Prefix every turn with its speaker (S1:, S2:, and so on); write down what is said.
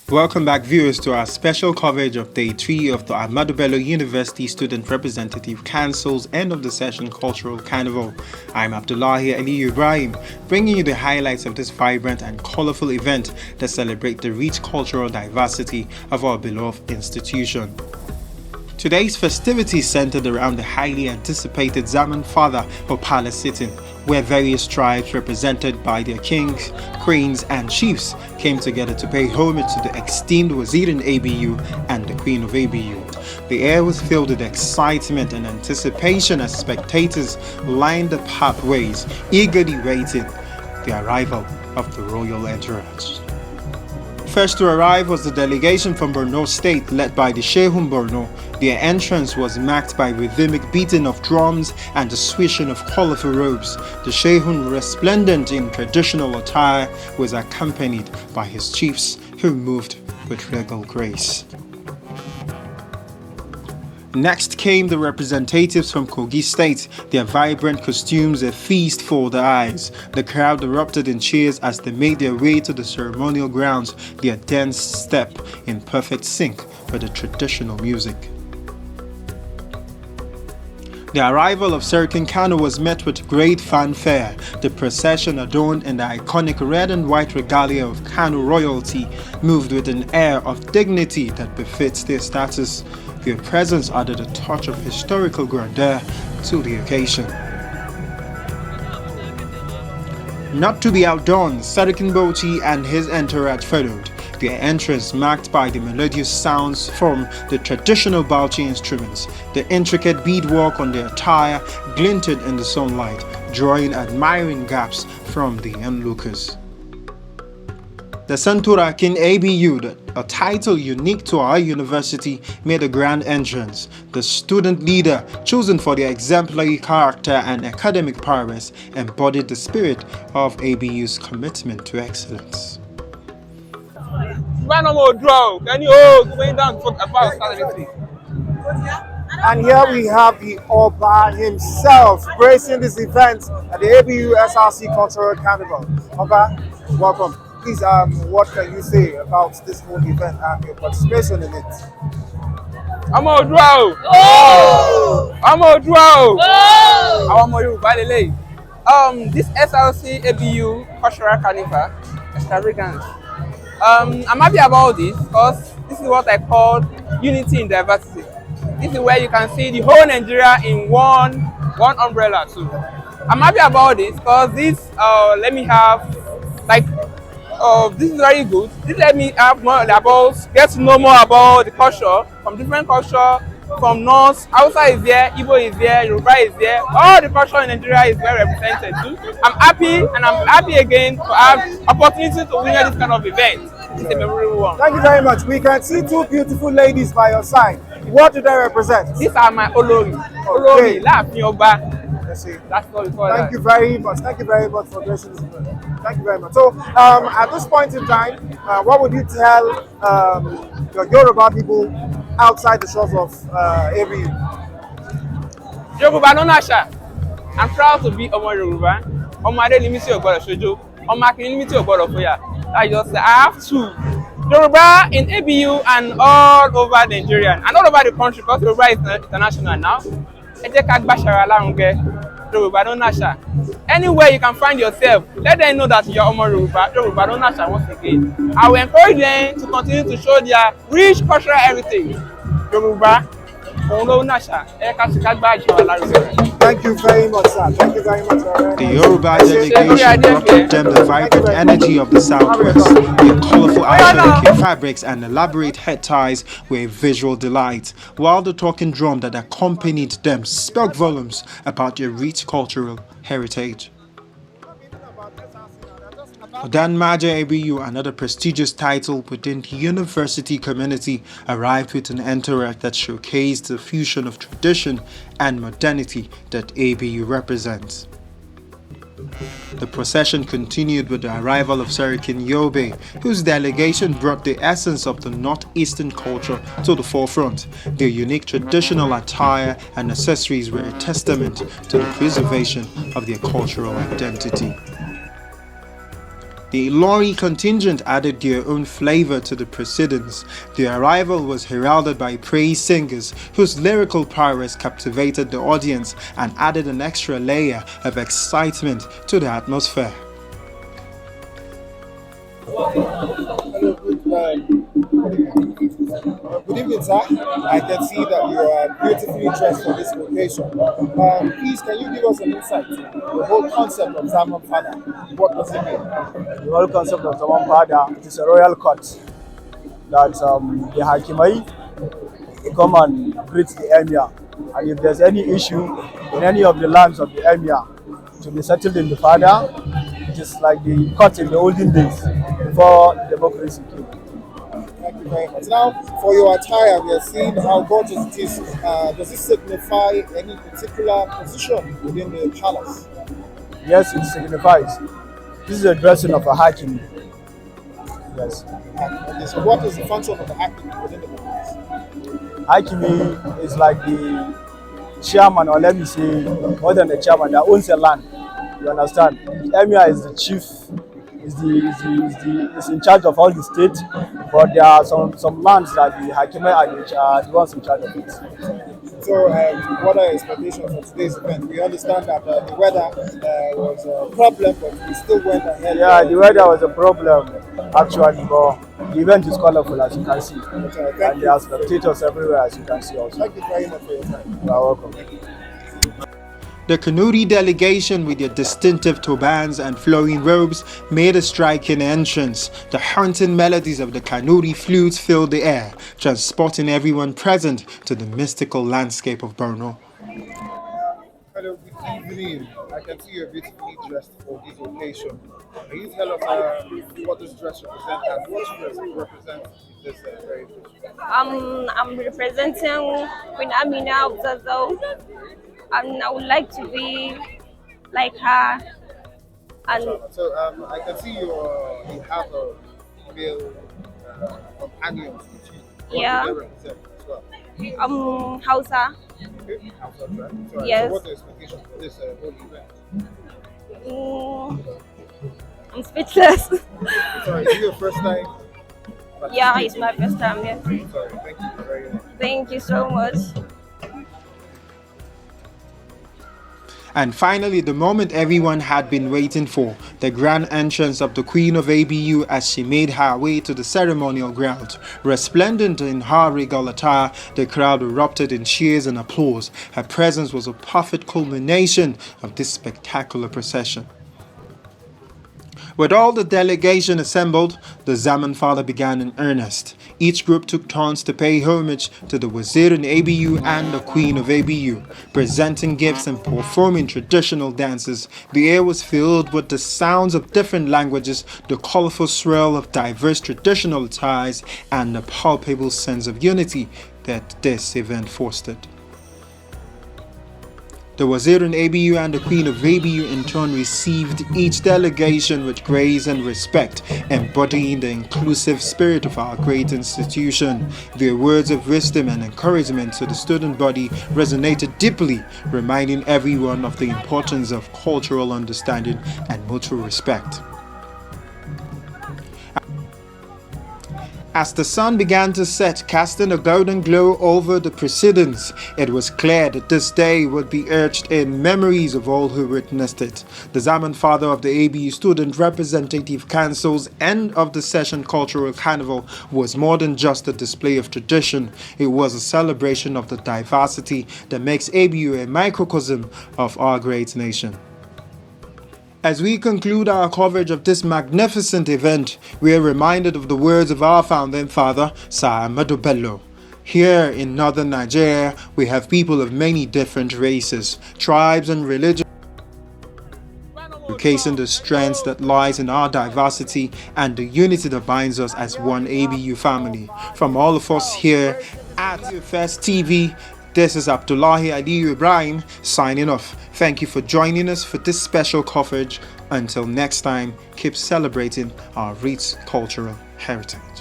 S1: Welcome back, viewers, to our special coverage of Day 3 of the Ahmadu Bello University Student Representative Council's End of the Session Cultural Carnival. I'm Abdullahi Ali Ibrahim, bringing you the highlights of this vibrant and colorful event that celebrates the rich cultural diversity of our beloved institution. Today's festivities centered around the highly anticipated Zaman Fada or palace sitting, where various tribes represented by their kings, queens and chiefs came together to pay homage to the esteemed Wazirin ABU and the Queen of ABU. The air was filled with excitement and anticipation as spectators lined the pathways, eagerly waiting the arrival of the royal entourage. First to arrive was the delegation from Borno State led by the Shehun Borno. Their entrance was marked by rhythmic beating of drums and the swishing of colorful robes. The Shehun, resplendent in traditional attire, was accompanied by his chiefs who moved with regal grace. Next came the representatives from Kogi State, their vibrant costumes a feast for the eyes. The crowd erupted in cheers as they made their way to the ceremonial grounds, their dance step in perfect sync with the traditional music. The arrival of Serkin Kano was met with great fanfare. The procession, adorned in the iconic red and white regalia of Kano royalty, moved with an air of dignity that befits their status. Their presence added a touch of historical grandeur to the occasion. Not to be outdone, Serkin Bauchi and his entourage followed, their entrance marked by the melodious sounds from the traditional Bauchi instruments. The intricate beadwork on their attire glinted in the sunlight, drawing admiring gasps from the onlookers. The Santurakin ABU, a title unique to our university, made a grand entrance. The student leader, chosen for their exemplary character and academic prowess, embodied the spirit of ABU's commitment to excellence.
S2: And here we have the Oba himself gracing this event at the ABU SRC Cultural Carnival. Oba, welcome. Please, what can you say about this whole event and your participation in it?
S3: I'm a draw. Oh! I'm a draw. Oh! This SRC ABU Cultural Carnival extravagance. I'm happy about this because this is what I call unity in diversity. This is where you can see the whole Nigeria in one umbrella too. I'm happy about this because this let me have this is very good. This let me have more about, get to know more about the culture from different culture, from North, Hausa is there, Igbo is there, Yoruba is there. All the culture in Nigeria is very represented too. I'm happy, and I'm happy again to have opportunity to win this kind of event. It's a memorable one.
S2: Thank you very much. We can see two beautiful ladies by your side. What do they represent?
S3: These are my Olori. Olori, Laafin Oba.
S2: That's all before Thank you very much. Thank you very much for gracing this event. Thank you very much. So, at this point in time, what would you tell the Yoruba people outside the shores of ABU?
S3: Yoruba no nasha. I'm proud to be Omo Yoruba. Omo Ade limiti ogbodo sojo. Omo Akin limiti ogbodo foya. I have two. Yoruba in ABU and all over Nigeria and all over the country because Yoruba is international now. Anywhere you can find yourself, let them know that you're Omo Yoruba. Yoruba no nasha once again. I will encourage them to continue to show their rich cultural heritage. Yoruba, no nasha.
S2: Thank you very much, sir. Thank you very much.
S1: The Yoruba delegation brought with them the vibrant energy of the Southwest. Their colorful outfit, fabrics and elaborate head ties were a visual delight, while the talking drum that accompanied them spoke volumes about their rich cultural heritage. Dan Maja ABU, another prestigious title within the university community, arrived with an entourage that showcased the fusion of tradition and modernity that ABU represents. The procession continued with the arrival of Serikin Yobe, whose delegation brought the essence of the northeastern culture to the forefront. Their unique traditional attire and accessories were a testament to the preservation of their cultural identity. The Ilori contingent added their own flavor to the proceedings. Their arrival was heralded by praise singers whose lyrical prowess captivated the audience and added an extra layer of excitement to the atmosphere.
S2: Hello, good evening, sir. I can see that you are beautifully dressed for this occasion. Please, can you give us an insight? The whole concept of Zaman Fada. What does it mean?
S4: The whole concept of Zaman Fada is a royal court that the Hakimai come and greet the Emir. And if there's any issue in any of the lands of the Emir to be settled in the Fada, it is like the court in the olden days before democracy came.
S2: Thank you very much. Now, for your attire, we are seeing how gorgeous it is. Does it signify any particular position within the palace?
S4: Yes, it signifies. This is a dressing of a Hakim. Yes.
S2: Okay, so what is the function of the Hakim within the palace?
S4: Hakimi is like the chairman, or let me say more than the chairman, that owns the land. You understand? The Emir is the chief, is in charge of all the state, but there are some lands that the Hakimi are the ones in charge of it.
S2: So, what are your expectations for today's event? We understand that the weather was a problem, but we still went ahead.
S4: Yeah, the weather was a problem actually, but the event is colorful as you can see, and there are spectators everywhere as you can see also.
S2: Thank you very much for your time.
S4: You are welcome.
S1: The Kanuri delegation, with their distinctive turbans and flowing robes, made a striking entrance. The haunting melodies of the Kanuri flutes filled the air, transporting everyone present to the mystical landscape of Borno.
S2: Hello, good evening. I can see you're beautifully dressed for this occasion. Can you tell us what this dress represents and what dress represents this very occasion?
S5: I'm representing Queen Amina of Zazo, and I would like to be like her. And
S2: So I can see you have a female companion with you. What
S5: Yeah.
S2: do they represent as well?
S5: Hausa.
S2: Okay, how's that, right? So,
S5: Yes.
S2: So what are the expectations for this whole event?
S5: I'm speechless.
S2: Sorry, is it your first time?
S5: Yeah, it's my first time. Yeah.
S2: Sorry, thank you very much.
S5: Thank you so much.
S1: And finally, the moment everyone had been waiting for, the grand entrance of the Queen of ABU as she made her way to the ceremonial ground. Resplendent in her regal attire, the crowd erupted in cheers and applause. Her presence was a perfect culmination of this spectacular procession. With all the delegation assembled, the Zaman Fada began in earnest. Each group took turns to pay homage to the Wazirin ABU and the Queen of ABU, presenting gifts and performing traditional dances. The air was filled with the sounds of different languages, the colorful swirl of diverse traditional attires, and the palpable sense of unity that this event fostered. The Wazirin ABU and the Queen of ABU in turn received each delegation with grace and respect, embodying the inclusive spirit of our great institution. Their words of wisdom and encouragement to the student body resonated deeply, reminding everyone of the importance of cultural understanding and mutual respect. As the sun began to set, casting a golden glow over the proceedings, it was clear that this day would be etched in memories of all who witnessed it. The Zaman Fada of the ABU Student Representative Council's end of the session cultural carnival was more than just a display of tradition. It was a celebration of the diversity that makes ABU a microcosm of our great nation. As we conclude our coverage of this magnificent event, we are reminded of the words of our founding father, Sir Ahmadu Bello. Here in northern Nigeria, we have people of many different races, tribes and religions, showcasing the strength that lies in our diversity and the unity that binds us as one ABU family. From all of us here at Fest TV, this is Abdullahi Ali Ibrahim signing off. Thank you for joining us for this special coverage. Until next time, keep celebrating our rich cultural heritage.